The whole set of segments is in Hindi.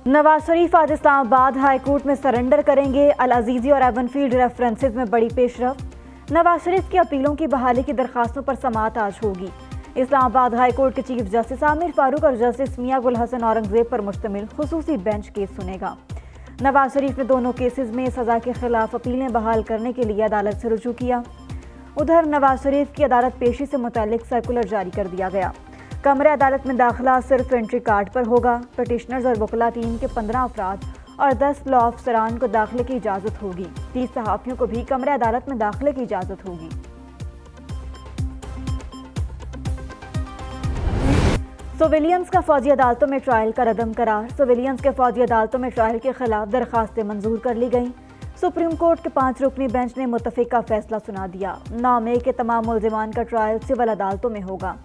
नवाज शरीफ आज इस्लामाबाद हाई कोर्ट में सरेंडर करेंगे। अल अजीजी और एवनफील्ड रेफरेंसेस में बड़ी पेशरफ। नवाज शरीफ की अपीलों की बहाली की दरखास्तों पर समाअत आज होगी। इस्लामाबाद हाई कोर्ट के चीफ जस्टिस आमिर फारूक और जस्टिस मियां गुल हसन औरंगजेब पर मुश्तमिल खुसूसी बेंच केस सुनेगा। नवाज शरीफ ने दोनों केसेस में सजा के खिलाफ अपीलें बहाल करने के लिए अदालत से रुजू किया। उधर नवाज शरीफ की अदालत पेशी से मुतालिक सर्कुलर जारी कर दिया गया। कमरे अदालत में दाखिला सिर्फ एंट्री कार्ड पर होगा। पिटिशनर्स और वकला टीम के 15 अफराद और 10 लॉ अफसरान को दाखिले की इजाज़त होगी। 30 सहाफ़ियों को भी कमरे अदालत में दाखिले की इजाज़त होगी। सिविलियंस का फौजी अदालतों में ट्रायल का रदम करार। सिविलियंस के फौजी अदालतों में ट्रायल के खिलाफ दरखास्तें मंजूर कर ली गईं। सुप्रीम कोर्ट के 5 रुकनी बेंच ने मुतफ़िका फैसला सुना दिया। 9 मई के तमाम मुल्ज़िमान का ट्रायल सिविल अदालतों में होगा।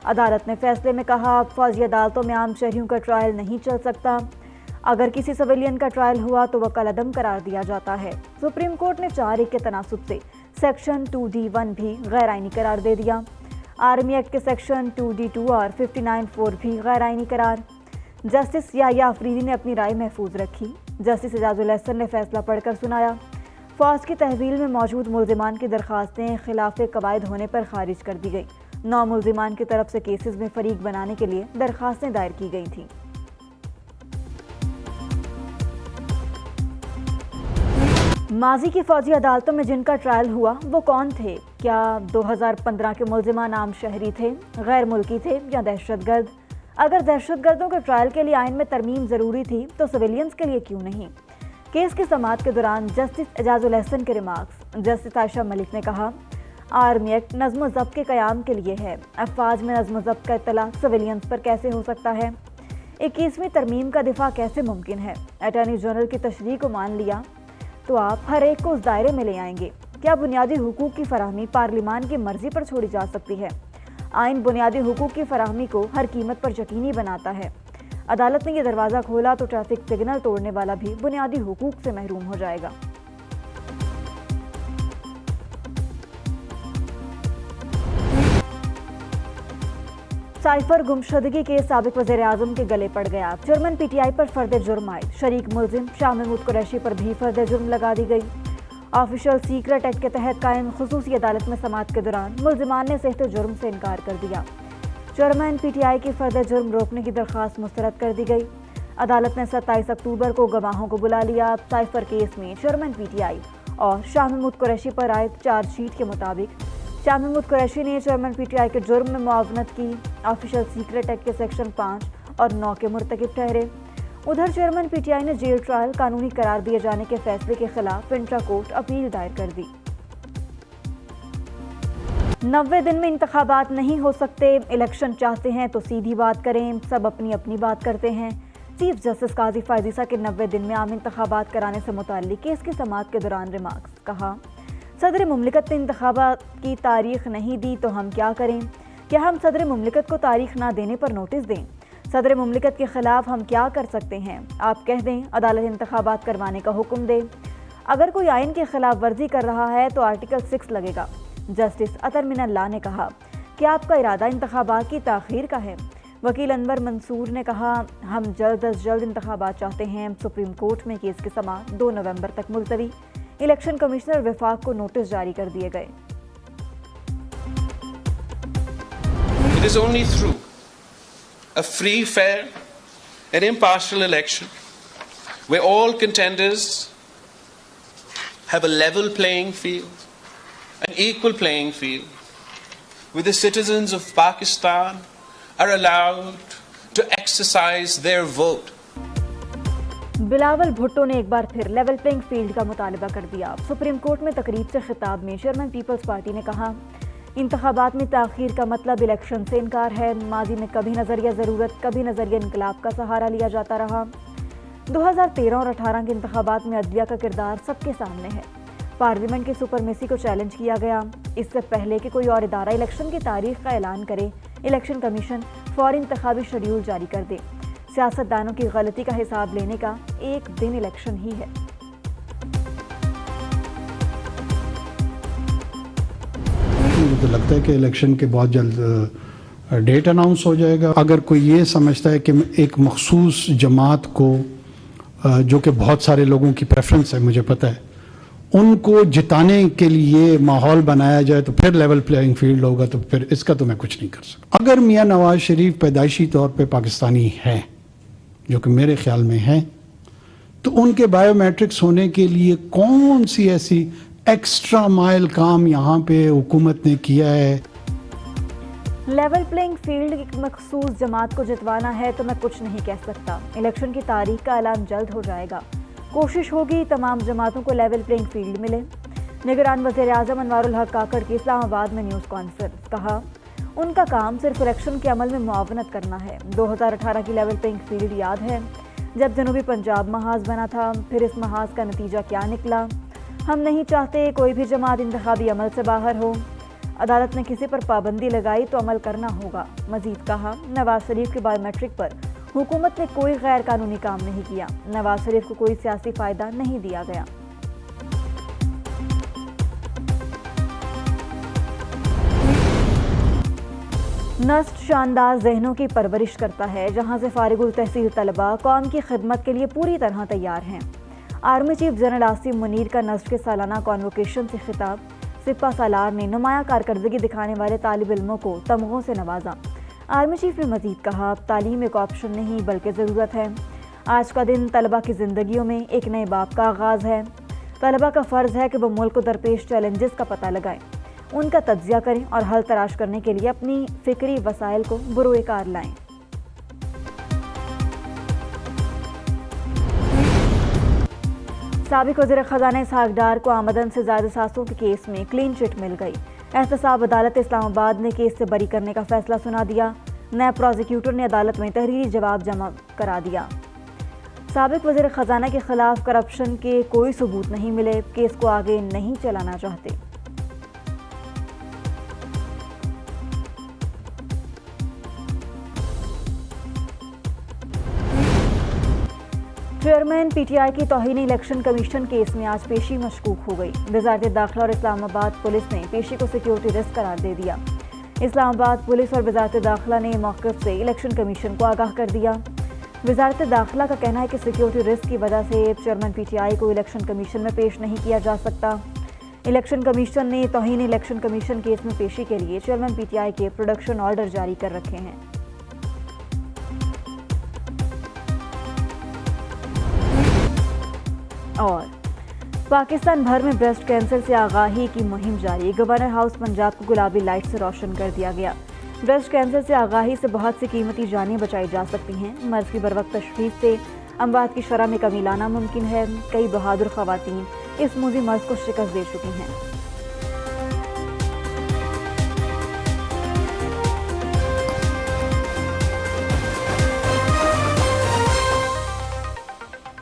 अदालत ने फैसले में कहा, अब फौजी अदालतों में आम शहरियों का ट्रायल नहीं चल सकता। अगर किसी सिविलियन का ट्रायल हुआ तो वह कलअदम करार दिया जाता है। सुप्रीम कोर्ट ने 4(1) के तनासुब से सेक्शन 2D1 भी गैर आइनी करार दे दिया। आर्मी एक्ट के सेक्शन 2D2 और 59(4) भी गैर आइनी करार। जस्टिस याह्या अफरीदी ने अपनी राय महफूज रखी। जस्टिस एजाजुल एहसन ने फैसला पढ़कर सुनाया। फौज की तहवील में मौजूद मुल्ज़िमान की दरखास्तें खिलाफ कवायद होने पर खारिज कर दी गई। 9 मुल्ज़िमान की तरफ से केसेस में फरीक बनाने के लिए दरखास्तें दायर की गई थीं। माजी की फौजी अदालतों में जिनका ट्रायल हुआ वो कौन थे? क्या 2015 के मुल्ज़िमान आम शहरी थे, गैर मुल्की थे या दहशतगर्द? अगर दहशतगर्दों के ट्रायल के लिए आइन में तरमीम ज़रूरी थी तो सिविलियंस के लिए क्यों नहीं? केस की समाअत के दौरान जस्टिस एजाजुल एहसन के रिमार्क्स। जस्टिस आयशा मलिक ने कहा, आर्मी एक्ट नज़्म ज़ब्त के क़याम के लिए है। अफ़वाज में नज़्म ज़ब्त का इत्तला सिविलियंस पर कैसे हो सकता है? 21वीं तरमीम का दिफा कैसे मुमकिन है? अटॉर्नी जनरल की तशरीह को मान लिया तो आप हर एक को उस दायरे में ले आएंगे। क्या बुनियादी हुकूक की फराहमी पार्लिमान की मर्जी पर छोड़ी जा सकती है? आइन बुनियादी हुकूक की फराहमी को हर कीमत पर यकीनी बनाता है। अदालत ने यह दरवाज़ा खोला तो ट्रैफिक सिग्नल तोड़ने वाला भी बुनियादी हुकूक से महरूम हो जाएगा। साइफर गुमशुदगी के साबिक वज़ीर आज़म के गले पड़ गया। जर्मन PTI पर फर्द जुर्म आयद। शरीक मुल्जिम शाह महमूद कुरैशी पर भी फर्द जुर्म लगा दी गई। ऑफिशियल सीक्रेट एक्ट के तहत कायम खुसूसी अदालत में समाअत के दौरान मुल्जिमान ने सेहत जुर्म से इनकार कर दिया। जर्मन PTI की फर्द जुर्म रोकने की दरख्वास्त मुस्तरद कर दी गई। अदालत ने 27 अक्टूबर को गवाहों को बुला लिया। साइफर केस में जर्मन PTI और शाह महमूद कुरैशी पर आयद चार्जशीट के मुताबिक शाह महमूद कुरैशी ने जर्मन PTI के जुर्म में मुआवनत की। ऑफिशियल सीक्रेट एक्ट के सेक्शन 5 और 9 के मुर्तकिब ठहरे। उधर जर्मन PTI ने जेल ट्रायल कानूनी करार दिए जाने के फैसले के खिलाफ इंट्रा कोर्ट अपील दायर कर दी। 90 दिन में इंतखाबात नहीं हो सकते। इलेक्शन चाहते हैं तो सीधी बात करें, सब अपनी अपनी बात करते हैं। चीफ जस्टिस काजी फायजीसा के 90 दिन में आम इंतखाबात कराने से मुताल्लिक केस की समाअत के दौरान रिमार्क्स। कहा, सदर मुमलिकत ने इंतखाबात की तारीख नहीं दी तो हम क्या करें? क्या हम सदर मुमलिकत को तारीख ना देने पर नोटिस दें? सदर मुमलिकत के खिलाफ हम क्या कर सकते हैं? आप कह दें अदालत इंतखाबात करवाने का हुक्म दे। अगर कोई आइन की खिलाफ वर्जी कर रहा है तो आर्टिकल 6 लगेगा। जस्टिस अतर मिनल्लाह ने कहा कि आपका इरादा इंतखाबात की ताख़ीर का है। वकील अनवर मंसूर ने कहा, हम जल्द अज जल्द इंतखाबात चाहते हैं। सुप्रीम कोर्ट में केस की समाअत 2 नवंबर तक मुलतवी। इलेक्शन कमिश्नर विफाक को नोटिस जारी कर दिए गए। It is only through a free, fair and impartial election where all contenders have a level playing field, an equal playing field, where the citizens of Pakistan are allowed to exercise their vote. Bilawal Bhutto ने एक बार फिर लेवल प्लेइंग फील्ड का मुतालबा कर दिया। सुप्रीम कोर्ट में तकरीब से खिताब में चेयरमैन पीपल्स पार्टी ने कहा, इंतखाबात में ताख़ीर का मतलब इलेक्शन से इनकार है। माजी में कभी नज़रिया ज़रूरत, कभी नज़रिया इनकलाब का सहारा लिया जाता रहा। 2013 और 18 के इंतखाबात में अदलिया का किरदार सबके सामने है। पार्लियामेंट की सुपरमेसी को चैलेंज किया गया। इससे पहले कि कोई और इदारा इलेक्शन की तारीख का ऐलान करे, इलेक्शन कमीशन फौरी इंतखाबी शेड्यूल जारी कर दे। सियासतदानों की गलती का हिसाब लेने का एक दिन इलेक्शन ही है। मुझे तो लगता है कि इलेक्शन के बहुत जल्द डेट अनाउंस हो जाएगा। अगर कोई ये समझता है कि एक मखसूस जमात को जो कि बहुत सारे लोगों की प्रेफरेंस है, मुझे पता है, उनको जिताने के लिए माहौल बनाया जाए तो फिर लेवल प्लेइंग फील्ड होगा, तो फिर इसका तो मैं कुछ नहीं कर सकता। अगर मियां नवाज शरीफ पैदाइशी तौर पे पाकिस्तानी हैं, जो कि मेरे ख्याल में हैं, तो उनके बायोमेट्रिक्स होने के लिए कौन सी ऐसी एक्स्ट्रा माइल काम यहाँ पे हुकूमत ने किया है। लेवल प्लेइंग फील्ड की मखसूस जमात को जितवाना है तो मैं कुछ नहीं कह सकता। इलेक्शन की तारीख का ऐलान जल्द हो जाएगा। कोशिश होगी तमाम जमातों को लेवल प्लेइंग फील्ड मिले। निगरान वज़ीर आज़म अनवारुल हक काकड़ की इस्लामाबाद में न्यूज़ कॉन्फ्रेंस। कहा, उनका काम सिर्फ इलेक्शन के अमल में मुआवनत करना है। 2018 की लेवल प्लेइंग फील्ड याद है, जब जनूबी पंजाब महाज बना था, फिर इस महाज का नतीजा क्या निकला। हम नहीं चाहते कोई भी जमात इंतखाबी अमल से बाहर हो। अदालत ने किसी पर पाबंदी लगाई तो अमल करना होगा। मजीद कहा, नवाज शरीफ के बायोमेट्रिक पर हुकूमत ने कोई गैर कानूनी काम नहीं किया। नवाज शरीफ को कोई सियासी फायदा नहीं दिया गया। नस्ट शानदार जहनों की परवरिश करता है। जहां से फारिगुल तहसील तलबा कौम की खिदमत के लिए पूरी तरह तैयार हैं। Army chief general Asim Munir का नस्ट के सालाना कॉन्वोकेशन से खिताब। सिपा सालार ने नुमाया कारकर्दगी दिखाने वाले तालिब इल्मों को तमगों से नवाजा। आर्मी चीफ ने मजीद कहा, तालीम एक ऑप्शन नहीं बल्कि ज़रूरत है। आज का दिन तलबा की ज़िंदगियों में एक नए बाब का आगाज़ है। तलबा का फ़र्ज़ है कि वह मुल्क को दरपेश चैलेंजेस का पता लगाएं, उनका तज्जिया करें और हल तलाश करने के लिए अपनी फ़िक्री वसाइल को बुरोए कार लाएं। साबिक वज़ीर ख़ज़ाना इसहाक़ डार को आमदन से ज़्यादा सासों के केस में क्लीन चिट मिल गई। एहतसाब अदालत इस्लामाबाद ने केस से बरी करने का फैसला सुना दिया। नए प्रोसिक्यूटर ने अदालत में तहरीरी जवाब जमा करा दिया। साबिक वज़ीर ख़ज़ाना के खिलाफ करप्शन के कोई सबूत नहीं मिले, केस को आगे नहीं चलाना चाहते। चेयरमैन पीटीआई की तौहीन इलेक्शन कमीशन केस में आज पेशी मशकूक हो गई। वज़ारत दाखिला और इस्लामाबाद पुलिस ने पेशी को सिक्योरिटी रिस्क करार दे दिया। इस्लामाबाद पुलिस और वज़ारत दाखिला ने मौक़िफ़ से इलेक्शन कमीशन को आगाह कर दिया। वज़ारत दाखिला का कहना है कि सिक्योरिटी रिस्क की वजह से चेयरमैन पीटीआई को इलेक्शन कमीशन में पेश नहीं किया जा सकता। इलेक्शन कमीशन ने तौहीन इलेक्शन कमीशन केस में पेशी के लिए चेयरमैन पीटीआई के प्रोडक्शन ऑर्डर जारी कर रखे हैं। और पाकिस्तान भर में ब्रेस्ट कैंसर से आगाही की मुहिम जारी। गवर्नर हाउस पंजाब को गुलाबी लाइट से रोशन कर दिया गया। ब्रेस्ट कैंसर से आगाही से बहुत सी कीमती जानें बचाई जा सकती हैं। मर्ज की बरवक्त तशख़ीस से अमवात की शरह में कमी लाना मुमकिन है। कई बहादुर ख़वातीन इस मूज़ी मर्ज को शिकस्त दे चुकी हैं।